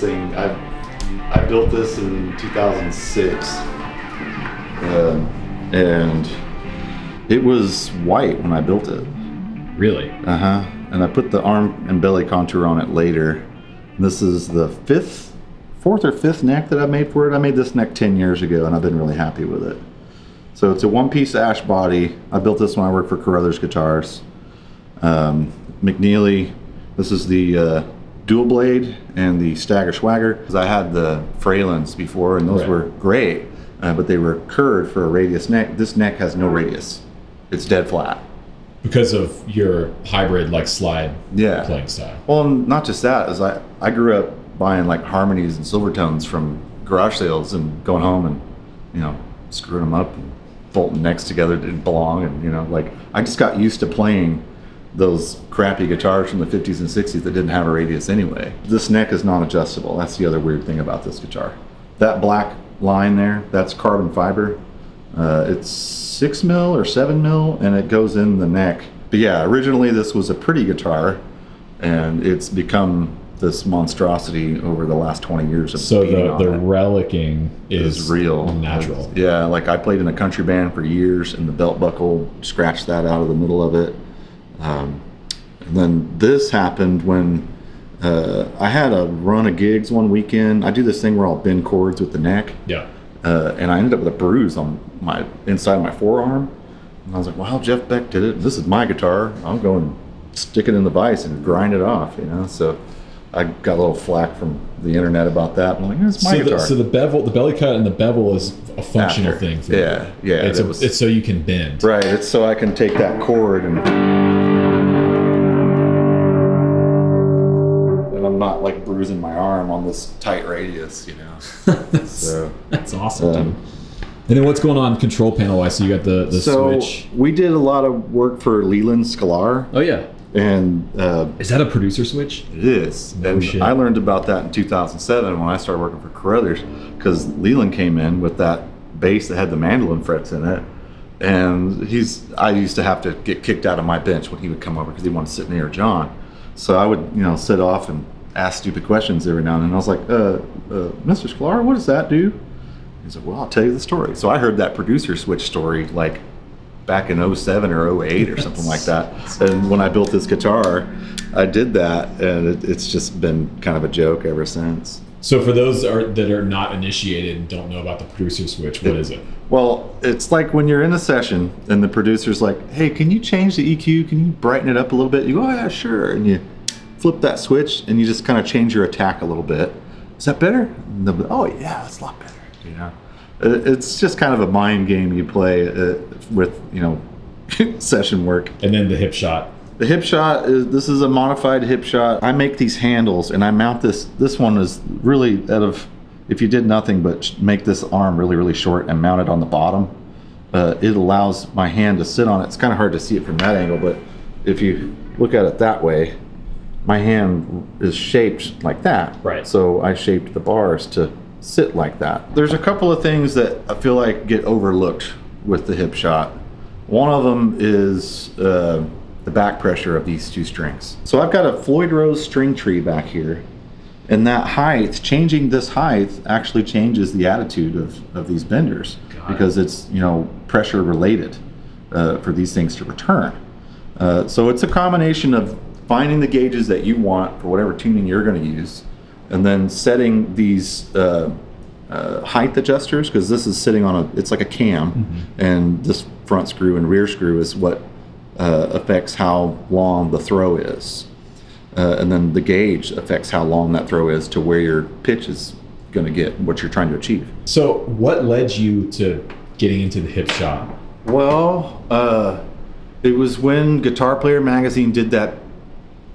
thing. I built this in 2006, and it was white when I built it. Really? And I put the arm and belly contour on it later. This is the fourth or fifth neck that I made for it. I made this neck 10 years ago, and I've been really happy with it. So it's a one-piece ash body. I built this when I worked for Carruthers Guitars. McNeely, this is the dual blade and the Stagger Swagger. Because I had the Fralins before, and those were great, but they were curved for a radius neck. This neck has no radius. It's dead flat. Because of your hybrid like slide playing style. Well, not just that, is I grew up buying like harmonies and silvertones from garage sales and going home and, you know, screwing them up and bolting necks together didn't belong, and, you know, like I just got used to playing those crappy guitars from the 50s and 60s that didn't have a radius anyway. This neck is non-adjustable. That's the other weird thing about this guitar. That black line there, that's carbon fiber. It's 6 mil or 7 mil, and it goes in the neck. But yeah, originally this was a pretty guitar, and it's become this monstrosity over the last 20 years of beating on the it. Relicking is real, natural. Yeah, like I played in a country band for years, and the belt buckle scratched that out of the middle of it. And then this happened when I had a run of gigs one weekend. I do this thing where I'll bend chords with the neck. Yeah. And I ended up with a bruise on my inside of my forearm. And I was like, well, Jeff Beck did it. This is my guitar. I'll go and stick it in the vise and grind it off, you know? So I got a little flack from the internet about that. I'm like, it's my guitar. So the belly cut and the bevel is a functional thing for you. Yeah. It's so you can bend. Right, it's so I can take that chord and I'm not like bruising my arm on this tight radius, you know. That's awesome, dude. And then what's going on control panel wise? So you got the switch. We did a lot of work for Leland Sklar. Oh yeah. And is that a producer switch? It is. No and shit. I learned about that in 2007 when I started working for Carruthers, because Leland came in with that bass that had the mandolin frets in it. And I used to have to get kicked out of my bench when he would come over because he wanted to sit near John. So I would, you know, sit off and ask stupid questions every now and then. I was like, Mr. Sklar, what does that do? He's like, well, I'll tell you the story. So I heard that producer switch story like back in 07 or 08 or something like that. And when I built this guitar, I did that, and it's just been kind of a joke ever since. So for those that are not initiated and don't know about the producer switch, what is it? Well, it's like when you're in a session and the producer's like, hey, can you change the EQ? Can you brighten it up a little bit? You go, oh, yeah, sure. And you flip that switch and you just kind of change your attack a little bit. Is that better? And they'll be, oh, yeah, that's a lot better. You know, it's just kind of a mind game you play with, you know, session work. And then the hip shot. The hip shot this is a modified hip shot. I make these handles and I mount this. This one is really if you did nothing but make this arm really, really short and mount it on the bottom, it allows my hand to sit on it. It's kind of hard to see it from that angle, but if you look at it that way, my hand is shaped like that. Right. So I shaped the bars to sit like that. There's a couple of things that I feel like get overlooked with the hip shot. One of them is the back pressure of these two strings. So I've got a Floyd Rose string tree back here, and that height, changing this height actually changes the attitude of these benders because it's, you know, pressure related for these things to return. So it's a combination of finding the gauges that you want for whatever tuning you're going to use, and then setting these height adjusters, because this is sitting on it's like a cam, and this front screw and rear screw is what affects how long the throw is. And then the gauge affects how long that throw is to where your pitch is going to get, what you're trying to achieve. So what led you to getting into the hip shot? Well, it was when Guitar Player magazine did that,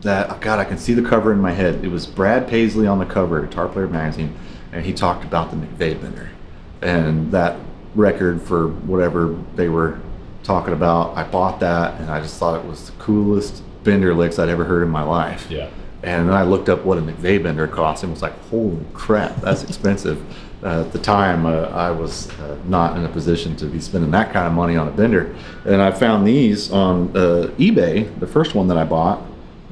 oh God, I can see the cover in my head. It was Brad Paisley on the cover, Guitar Player magazine, and he talked about the McVeigh bender. And that record, for whatever they were talking about, I bought that, and I just thought it was the coolest bender licks I'd ever heard in my life. Yeah. And then I looked up what a McVeigh bender cost and was like, holy crap, that's expensive. At the time, I was not in a position to be spending that kind of money on a bender. And I found these on eBay, the first one that I bought,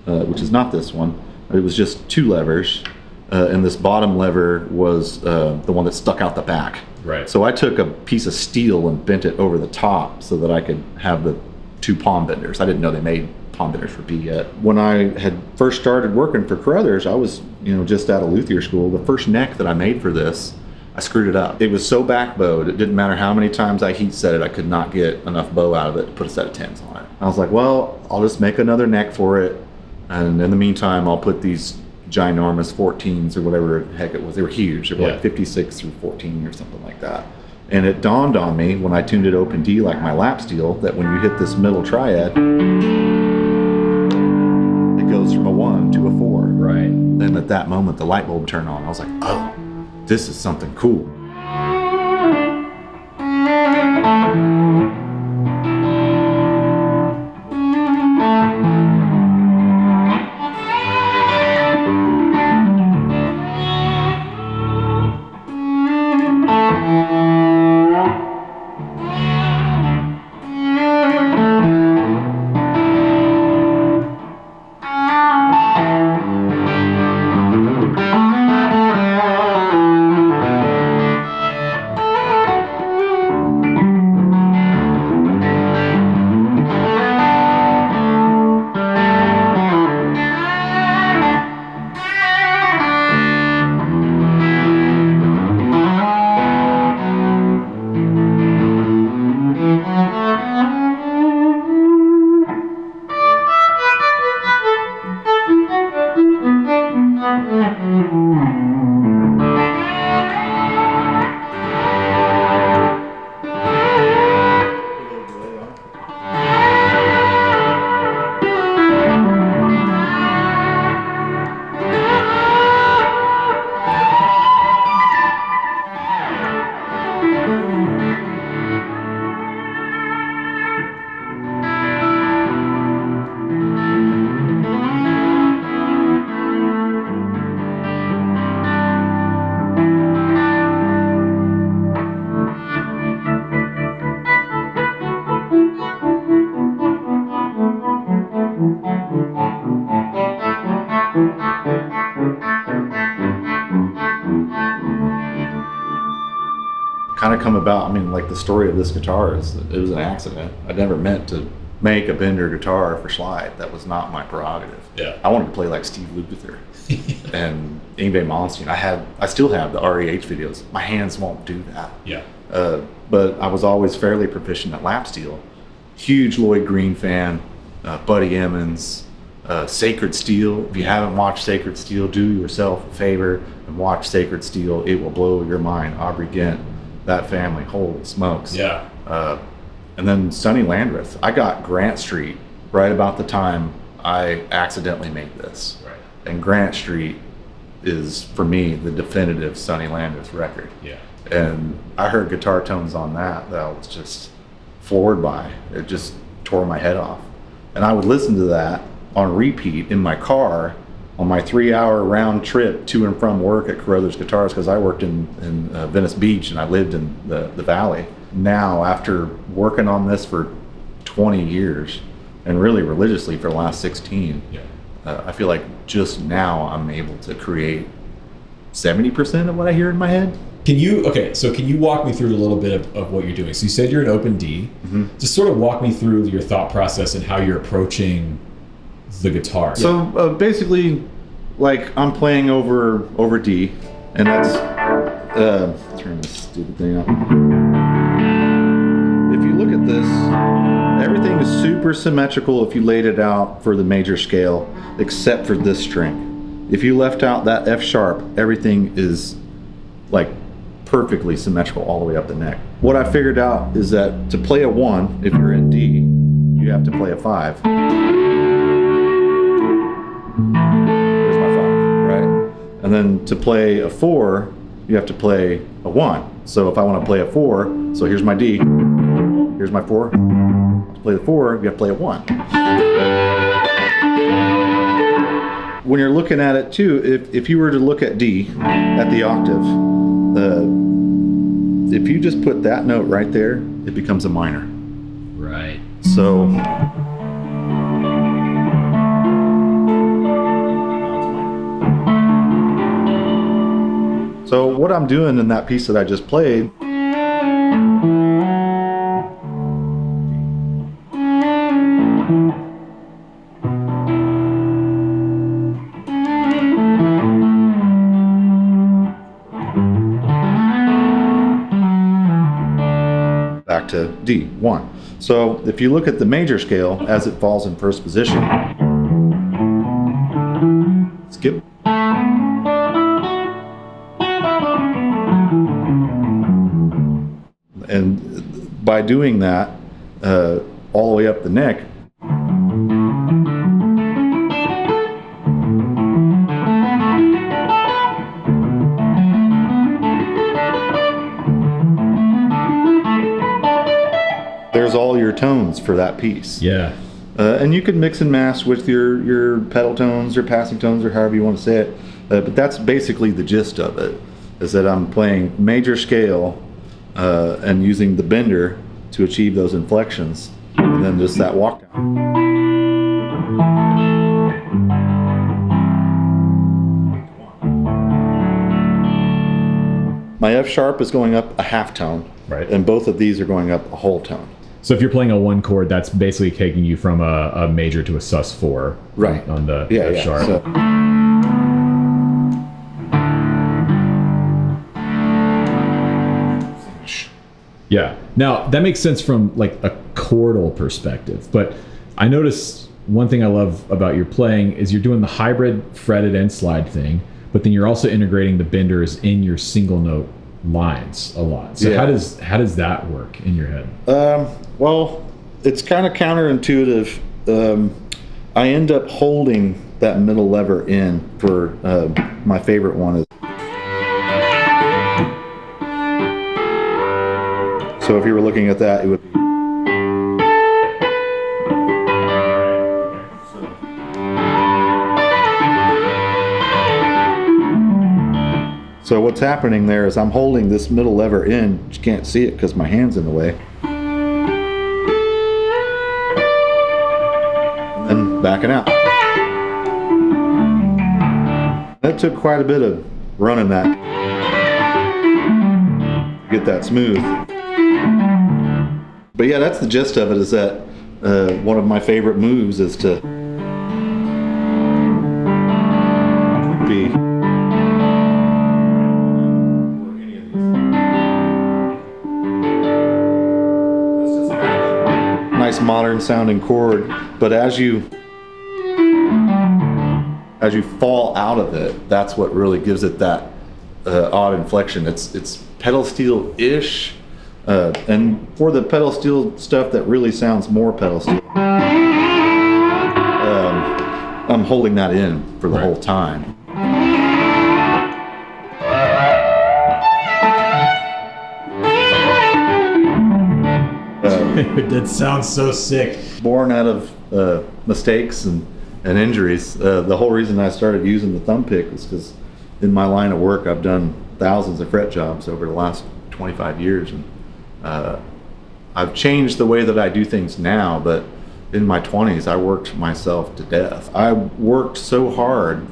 which is not this one. It was just two levers. and this bottom lever was the one that stuck out the back. Right. So I took a piece of steel and bent it over the top so that I could have the 2 palm benders. I didn't know they made palm benders for B yet. When I had first started working for Carruthers, I was, just out of luthier school. The first neck that I made for this, I screwed it up. It was so back bowed, it didn't matter how many times I heat set it, I could not get enough bow out of it to put a set of 10s on it. I was like, well, I'll just make another neck for it, and in the meantime, I'll put these ginormous 14s or whatever the heck it was. They were huge. They were like 56 through 14 or something like that. And it dawned on me when I tuned it open D like my lap steel that when you hit this middle triad, it goes from a 1 to a 4. Right. Then at that moment, the light bulb turned on. I was like, oh, this is something cool. Kind of come about, like the story of this guitar is it was an accident. I never meant to make a Bender guitar for slide. That was not my prerogative. Yeah. I wanted to play like Steve Lukather and Yngwie Malmsteen. I still have the REH videos. My hands won't do that. Yeah. But I was always fairly proficient at lap steel. Huge Lloyd Green fan, Buddy Emmons, Sacred Steel. If you haven't watched Sacred Steel, do yourself a favor and watch Sacred Steel. It will blow your mind. Aubrey Gent, that family, holy smokes. Yeah. And then Sonny Landreth. I got Grant Street right about the time I accidentally made this. Right. And Grant Street is, for me, the definitive Sonny Landreth record. Yeah. And I heard guitar tones on that I was just floored by. It just tore my head off. And I would listen to that on repeat in my car on my 3-hour round trip to and from work at Carruthers Guitars, because I worked in Venice Beach and I lived in the valley. Now, after working on this for 20 years and really religiously for the last 16, I feel like just now I'm able to create 70% of what I hear in my head. Can you walk me through a little bit of what you're doing? So you said you're an open D. Mm-hmm. Just sort of walk me through your thought process and how you're approaching the guitar. So basically, like I'm playing over D, and that's turn this stupid thing off. If you look at this, everything is super symmetrical if you laid it out for the major scale, except for this string. If you left out that F sharp, everything is like perfectly symmetrical all the way up the neck. What I figured out is that to play a 1, if you're in D, you have to play a 5. There's my 5, right? And then to play a 4, you have to play a 1. So if I want to play a 4, so here's my D, here's my 4. To play the 4, you have to play a 1. When you're looking at it too, if you were to look at D, at the octave, if you just put that note right there, it becomes a minor. Right. So So what I'm doing in that piece that I just played, back to D1. So if you look at the major scale as it falls in first position, skip. And by doing that all the way up the neck, there's all your tones for that piece. Yeah. And you can mix and match with your pedal tones or passing tones or however you want to say it. But that's basically the gist of it, is that I'm playing major scale and using the bender to achieve those inflections. And then just that walk down. My F sharp is going up a half tone. Right. And both of these are going up a whole tone. So if you're playing a 1 chord, that's basically taking you from a major to a sus4. Right. On the Yeah, F sharp. So. Yeah. Now that makes sense from like a chordal perspective, but I notice one thing I love about your playing is you're doing the hybrid fretted and slide thing, but then you're also integrating the benders in your single note lines a lot. So Yeah. how does that work in your head? Well, it's kind of counterintuitive. I end up holding that middle lever in for my favorite one is. So if you were looking at that, it would be. So what's happening there is I'm holding this middle lever in. You can't see it because my hand's in the way. And backing out. That took quite a bit of running that to get that smooth. But yeah, that's the gist of it, is that one of my favorite moves is to be nice modern sounding chord, but as you fall out of it, that's what really gives it that odd inflection. It's pedal steel-ish, and for the pedal steel stuff that really sounds more pedal steel, I'm holding that in for the whole time. That sounds so sick. Born out of mistakes and injuries. The whole reason I started using the thumb pick was because in my line of work I've done thousands of fret jobs over the last 25 years, and I've changed the way that I do things now, but in my 20s I worked myself to death. I worked so hard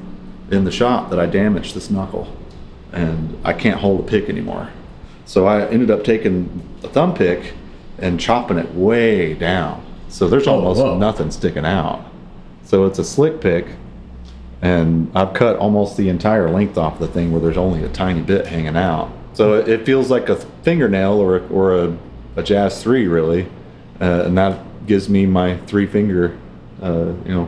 in the shop that I damaged this knuckle and I can't hold a pick anymore. So I ended up taking a thumb pick and chopping it way down. So there's almost nothing sticking out. So it's a slick pick, and I've cut almost the entire length off the thing where there's only a tiny bit hanging out. So it feels like a fingernail or a Jazz 3 really, and that gives me my 3-finger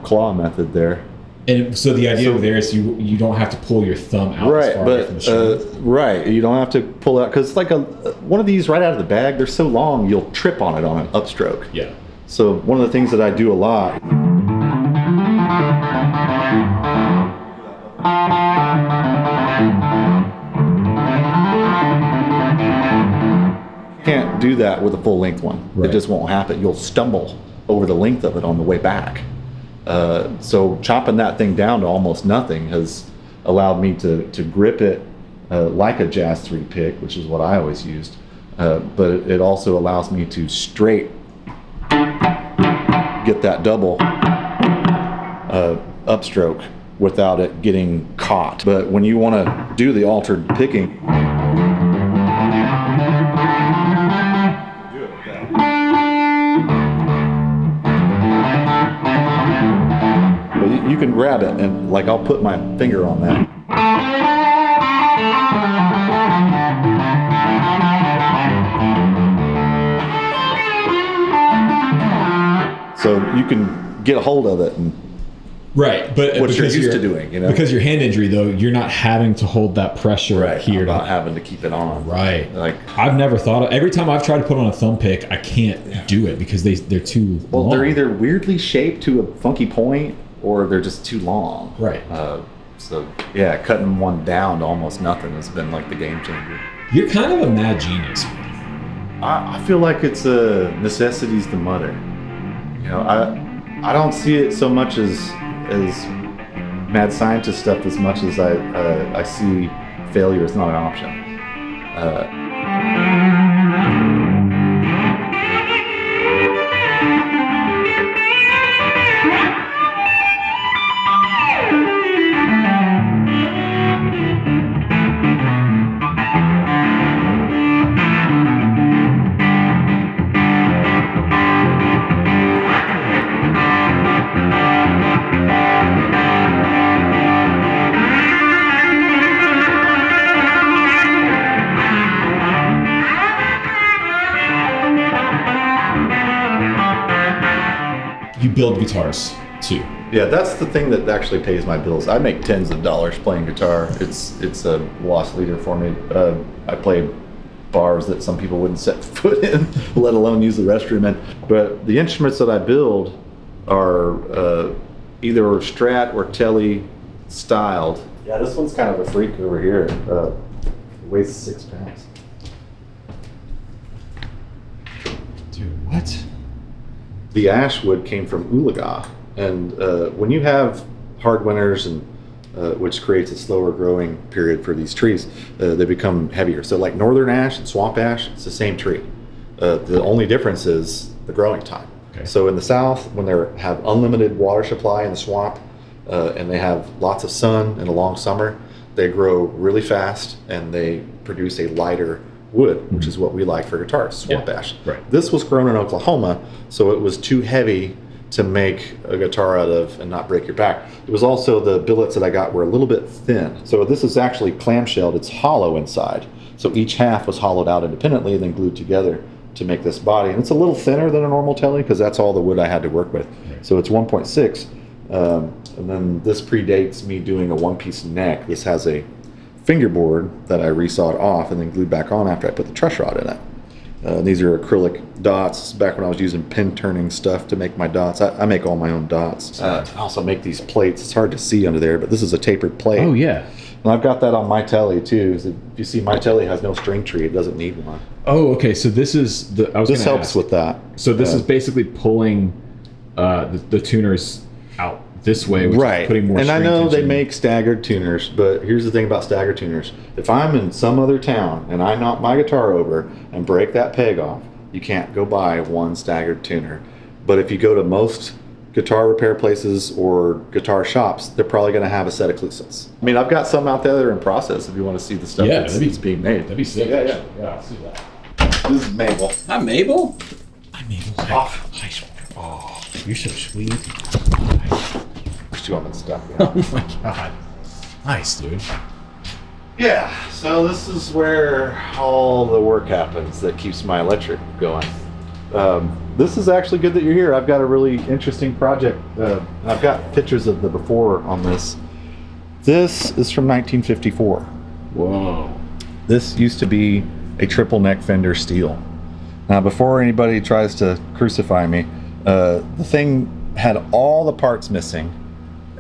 claw method there. And so the idea there is you don't have to pull your thumb out as far away from the string. Right, you don't have to pull out, because like one of these right out of the bag, they're so long you'll trip on it on an upstroke. Yeah. So one of the things that I do a lot can't do that with a full length one. Right. It just won't happen. You'll stumble over the length of it on the way back. So chopping that thing down to almost nothing has allowed me to grip it like a Jazz 3 pick, which is what I always used. But it also allows me to straight get that double upstroke without it getting caught. But when you want to do the altered picking, do it with that. But you can grab it, and like I'll put my finger on that. So you can get a hold of it, and right, but what you're used to doing, you know, because your hand injury though, you're not having to hold that pressure here. I'm not having to keep it on. Right. Like I've never thought of. Every time I've tried to put on a thumb pick, I can't do it because they're too long. They're either weirdly shaped to a funky point, or they're just too long. Right. So yeah, cutting one down to almost nothing has been like the game changer. You're kind of a mad genius. I feel like it's a necessity's the mother. You know, I don't see it so much as mad scientist stuff as much as I see failure as not an option. You build guitars too. Yeah, that's the thing that actually pays my bills. I make tens of dollars playing guitar. It's a loss leader for me. I play bars that some people wouldn't set foot in, let alone use the restroom in. But the instruments that I build are either Strat or Tele styled. Yeah, this one's kind of a freak over here. It weighs 6 pounds. Dude, what? The ash wood came from Ulaga, and when you have hard winters, and which creates a slower growing period for these trees, they become heavier. So like northern ash and swamp ash, it's the same tree. The only difference is the growing time. Okay. So in the south, when they have unlimited water supply in the swamp, and they have lots of sun and a long summer, they grow really fast and they produce a lighter wood, which is what we like for guitars, swamp ash. Right. This was grown in Oklahoma, so it was too heavy to make a guitar out of and not break your back. It was also the billets that I got were a little bit thin. So this is actually clamshelled, it's hollow inside. So each half was hollowed out independently and then glued together to make this body. And it's a little thinner than a normal Tele because that's all the wood I had to work with. Right. So it's 1.6. And then this predates me doing a one-piece neck. This has a fingerboard that I resawed off and then glued back on after I put the truss rod in it. These are acrylic dots. Back when I was using pin turning stuff to make my dots. I make all my own dots. I also make these plates. It's hard to see under there, but this is a tapered plate. Oh yeah. And I've got that on my Tele too. So if you see, my Tele has no string tree. It doesn't need one. Oh, okay. So this is the. This helps with that. So this is basically pulling the tuners out this way, which is putting more. And I string know tension. they make staggered tuners, but here's the thing about staggered tuners: if I'm in some other town and I knock my guitar over and break that peg off, you can't go buy one staggered tuner. But if you go to most guitar repair places or guitar shops, they're probably going to have a set of Clusons. I mean, I've got some out there that are in process if you want to see the stuff that's being made. That'd be sick. Yeah, I'll see that. This is Mabel. Hi, Mabel. Hi, Mabel. Oh. Hi, oh, you're so sweet. There's two of them stuff. Oh my god. Nice, dude. Yeah, so this is where all the work happens that keeps my electric going. This is actually good that you're here. I've got a really interesting project. I've got pictures of the before on this. This is from 1954. Whoa. This used to be a triple neck Fender steel. Now, before anybody tries to crucify me, the thing had all the parts missing.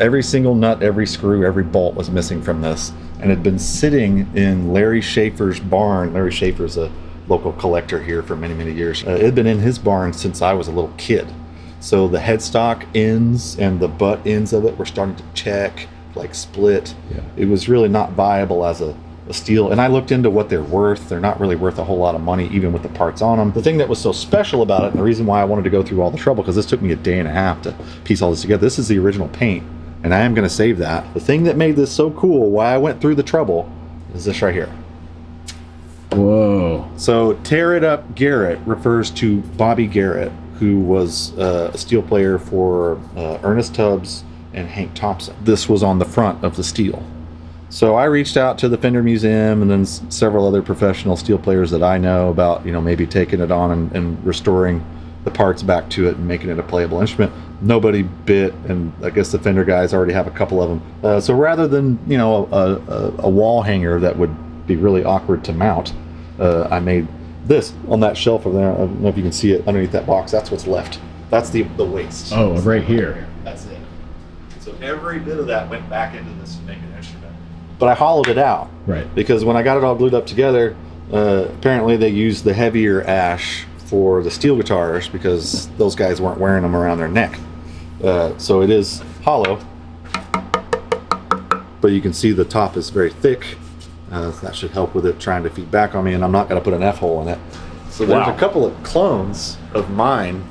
Every single nut, every screw, every bolt was missing from this, and had been sitting in Larry Schaefer's barn. Larry Schaefer's a local collector here for many, many years. It had been in his barn since I was a little kid. So the headstock ends and the butt ends of it were starting to check, like split. Yeah. It was really not viable as a steel. And I looked into what they're worth. They're not really worth a whole lot of money, even with the parts on them. The thing that was so special about it, and the reason why I wanted to go through all the trouble, because this took me a day and a half to piece all this together, this is the original paint and I am going to save that. The thing that made this so cool, why I went through the trouble, is this right here. Whoa. So Tear It Up Garrett refers to Bobby Garrett, who was a steel player for Ernest Tubbs and Hank Thompson. This was on the front of the steel. So I reached out to the Fender Museum and then several other professional steel players that I know about, maybe taking it on and restoring the parts back to it and making it a playable instrument. Nobody bit, and I guess the Fender guys already have a couple of them. So rather than, a wall hanger that would be really awkward to mount, I made this on that shelf over there. I don't know if you can see it underneath that box. That's what's left. That's the waste. Oh, right here. That's it. So every bit of that went back into this to make an instrument. But I hollowed it out. Right. Because when I got it all glued up together, apparently they used the heavier ash for the steel guitars because those guys weren't wearing them around their neck. So it is hollow. But you can see the top is very thick. That should help with it trying to feed back on me, and I'm not going to put an F-hole in it. So there's a couple of clones of mine.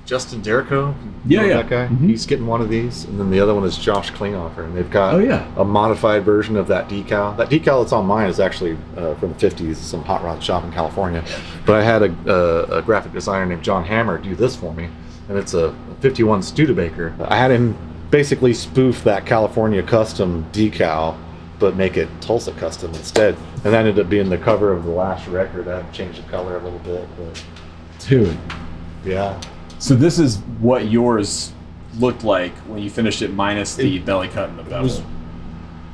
Justin Derrico, that guy. Mm-hmm. He's getting one of these, and then the other one is Josh Klinghoffer, and they've got a modified version of that decal. That decal that's on mine is actually from the 50s, some hot rod shop in California. But I had a graphic designer named John Hammer do this for me, and it's a 51 Studebaker. I had him basically spoof that California custom decal, but make it Tulsa custom instead. And that ended up being the cover of the last record. I had to change the color a little bit, but dude, yeah. So this is what yours looked like when you finished it, minus the belly cut and the bevel. It was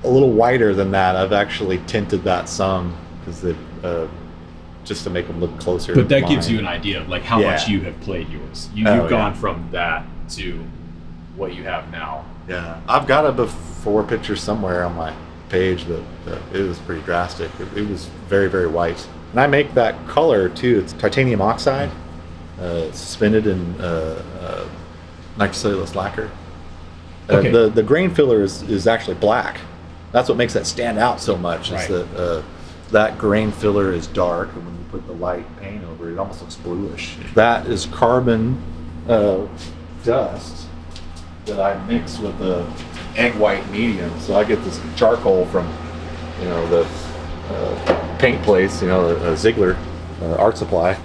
a little whiter than that. I've actually tinted that some because just to make them look closer. But that to gives mine. you an idea of like how much you have played yours. You've gone from that to what you have now. Yeah, I've got a before picture somewhere on my page, but it was pretty drastic. It was very, very white. And I make that color too. It's titanium oxide, suspended in nitrocellulose lacquer. Okay. The grain filler is actually black. That's what makes that stand out so much. Right. Is that grain filler is dark, and when you put the light paint over it, it almost looks bluish. That is carbon dust that I mix with the egg white medium. So I get this charcoal from, the paint place, Ziegler Art Supply,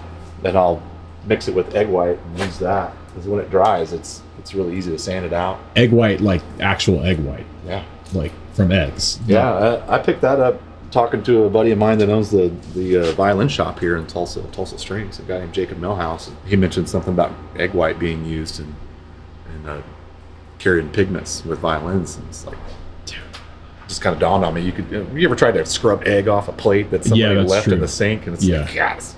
and I'll mix it with egg white and use that because when it dries, it's really easy to sand it out. Egg white, like actual egg white. Yeah. Like from eggs. Yeah, I picked that up talking to a buddy of mine that owns the violin shop here in Tulsa Strings, a guy named Jacob Millhouse. He mentioned something about egg white being used in carrying pigments with violins, and it's like, dude, it just kind of dawned on me. You ever tried to scrub egg off a plate that somebody left in the sink, and it's like, yes.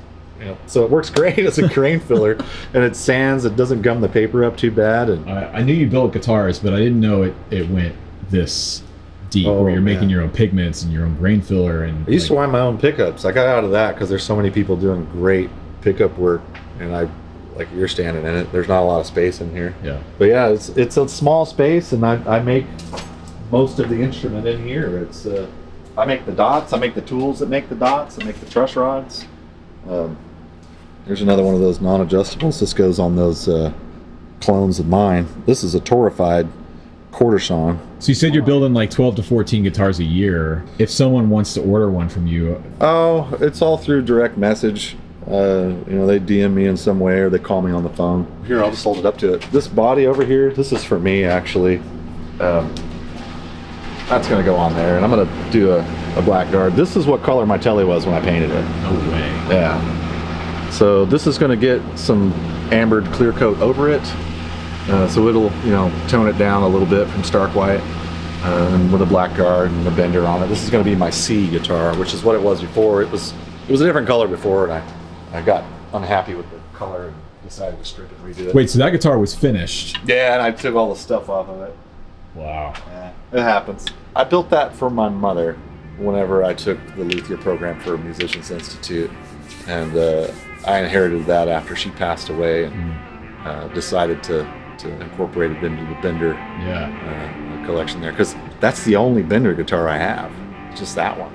So it works great as a grain filler, and it sands. It doesn't gum the paper up too bad. And I knew you built guitars, but I didn't know it went this deep, where you're making your own pigments and your own grain filler. And I used to wind my own pickups. I got out of that because there's so many people doing great pickup work, and like you're standing in it. There's not a lot of space in here. Yeah. But yeah, it's a small space, and I make most of the instrument in here. It's I make the dots. I make the tools that make the dots. I make the truss rods. There's another one of those non-adjustables. This goes on those clones of mine. This is a torrified quarter-shon. So you said you're building like 12 to 14 guitars a year. If someone wants to order one from you, it's all through direct message. They DM me in some way, or they call me on the phone. Here, I'll just hold it up to it. This body over here, this is for me, actually. That's going to go on there, and I'm going to do a black guard. This is what color my telly was when I painted it. no way. Yeah. So this is going to get some ambered clear coat over it. So it'll, tone it down a little bit from stark white, and with a black guard and a bender on it. This is going to be my C guitar, which is what it was before. It was a different color before, and I got unhappy with the color and decided to strip it and redo it. Wait, so that guitar was finished? Yeah, and I took all the stuff off of it. Wow. Yeah, it happens. I built that for my mother whenever I took the luthier program for Musicians Institute, and I inherited that after she passed away, and decided to incorporate it into the Bender collection there, because that's the only Bender guitar I have, just that one.